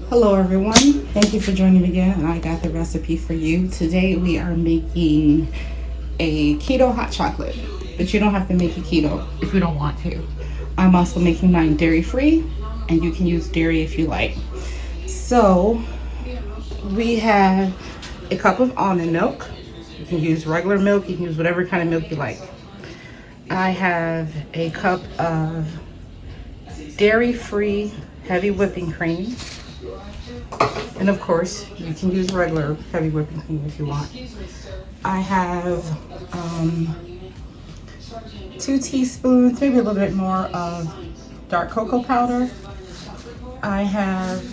Hello everyone, thank you for joining me again, and I got the recipe for you. Today we are making a keto hot chocolate, but you don't have to make it keto if you don't want to. I'm also making mine dairy free, and you can use dairy if you like. So we have a cup of almond milk. You can use regular milk, you can use whatever kind of milk you like. I have a cup of dairy free heavy whipping cream. And of course, you can use regular heavy whipping cream if you want. I have 2 teaspoons, maybe a little bit more of dark cocoa powder. I have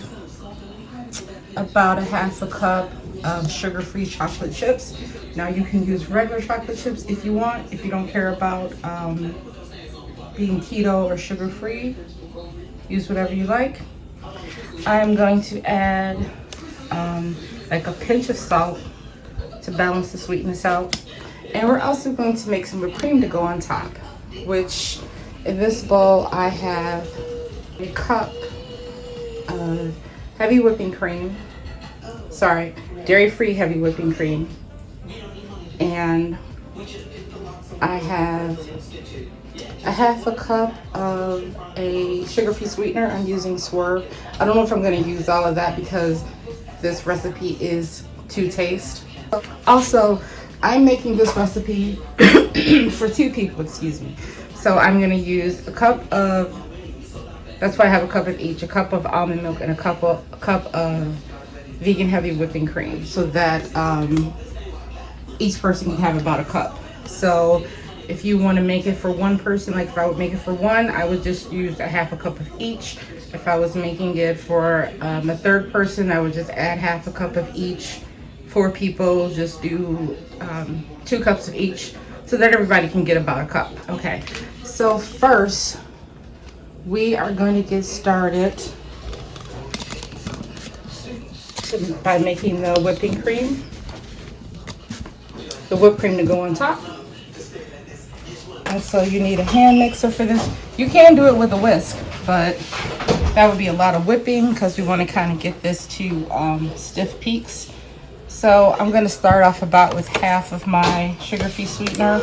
about a half a cup of sugar-free chocolate chips. Now you can use regular chocolate chips if you want, if you don't care about being keto or sugar-free. Use whatever you like. I'm going to add like a pinch of salt to balance the sweetness out. And we're also going to make some whipped cream to go on top, which in this bowl I have a cup of heavy whipping cream. Sorry, dairy-free heavy whipping cream. And I have a half a cup of a sugar-free sweetener. I'm using Swerve. I don't know if I'm going to use all of that because this recipe is to taste. Also, I'm making this recipe for 2 people, excuse me. So I'm going to use a cup of, that's why I have a cup of each, a cup of almond milk and a cup of vegan heavy whipping cream, so that each person can have about a cup. So if you want to make it for one person, like if I would make it for one, I would just use a half a cup of each. If I was making it for a third person, I would just add half a cup of each. 4 people, just do 2 cups of each, so that everybody can get about a cup. Okay, so first we are going to get started by making the whipping cream. The whipped cream to go on top. And so you need a hand mixer for this. You can do it with a whisk, but that would be a lot of whipping because we want to kind of get this to stiff peaks. So I'm going to start off about with half of my sugar-free sweetener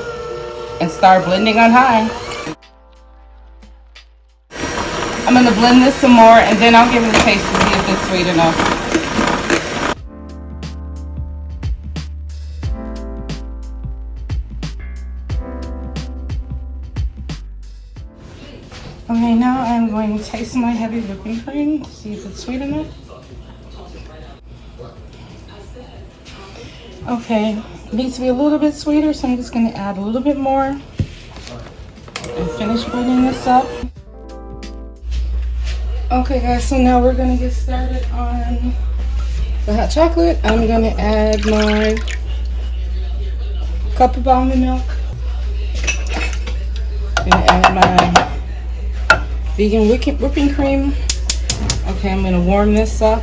and start blending on high. I'm going to blend this some more, and then I'll give it a taste to see if it's sweet enough. Okay, now I'm going to taste my heavy whipping cream to see if it's sweet enough. Okay, it needs to be a little bit sweeter, so I'm just going to add a little bit more and finish blending this up. Okay guys, so now we're going to get started on the hot chocolate. I'm going to add my cup of almond milk. I'm going to add my vegan whipping cream. Okay, I'm going to warm this up.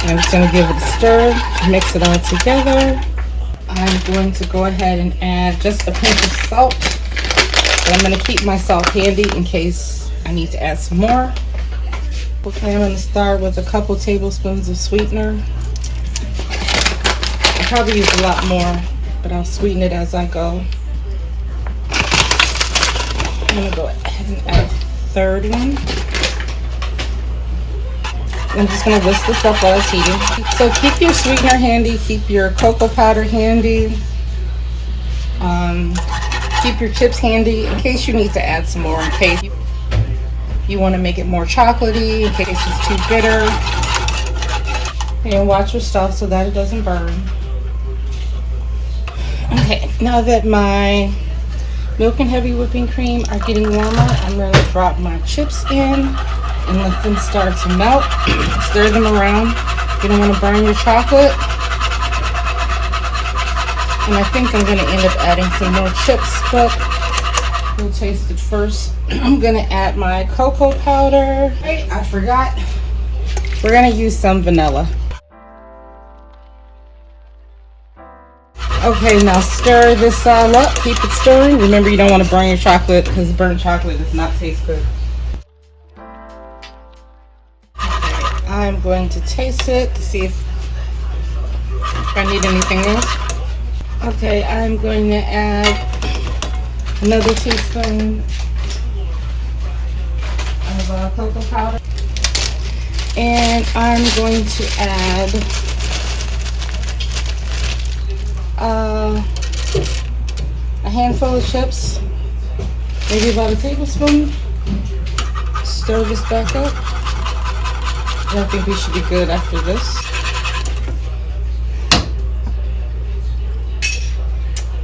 I'm just going to give it a stir, mix it all together. I'm going to go ahead and add just a pinch of salt. But I'm going to keep my salt handy in case I need to add some more. Okay, I'm going to start with a couple tablespoons of sweetener. I'll probably use a lot more, but I'll sweeten it as I go. I'm going to go ahead and add a third one. I'm just going to whisk this up while it's heating. So keep your sweetener handy, keep your cocoa powder handy, keep your chips handy in case you need to add some more, in case you want to make it more chocolatey, in case it's too bitter. And watch your stuff so that it doesn't burn. Okay, now that my milk and heavy whipping cream are getting warmer, I'm going to drop my chips in and let them start to melt. Stir them around. You don't want to burn your chocolate. And I think I'm going to end up adding some more chips, but we'll taste it first. I'm going to add my cocoa powder. Hey, I forgot. We're going to use some vanilla. Okay, now stir this all up. Keep it stirring. Remember, you don't want to burn your chocolate because burnt chocolate does not taste good. I'm going to taste it to see if I need anything else. Okay, I'm going to add another teaspoon of cocoa powder. And I'm going to add a handful of chips, maybe about a tablespoon. Stir this back up. And I think we should be good after this.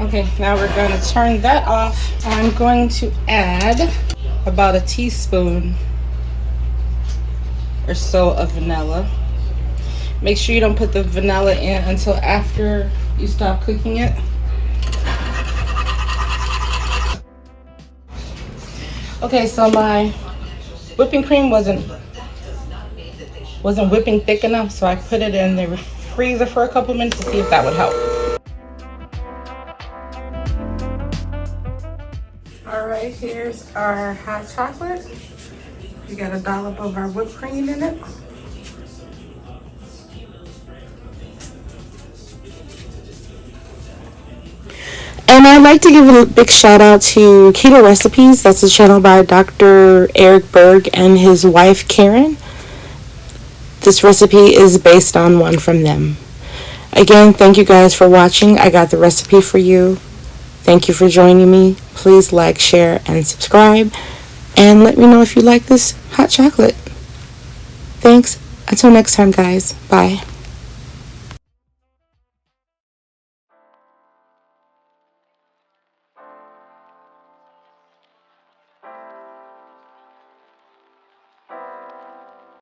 Okay, now we're going to turn that off. I'm going to add about a teaspoon or so of vanilla. Make sure you don't put the vanilla in until after you stop cooking it. Okay, so my whipping cream wasn't whipping thick enough, so I put it in the freezer for a couple minutes to see if that would help. All right, here's our hot chocolate. We got a dollop of our whipped cream in it. And I'd like to give a big shout out to Keto Recipes. That's a channel by Dr. Eric Berg and his wife Karen. This recipe is based on one from them. Again, thank you guys for watching. I got the recipe for you. Thank you for joining me. Please like, share, and subscribe. And let me know if you like this hot chocolate. Thanks. Until next time, guys. Bye.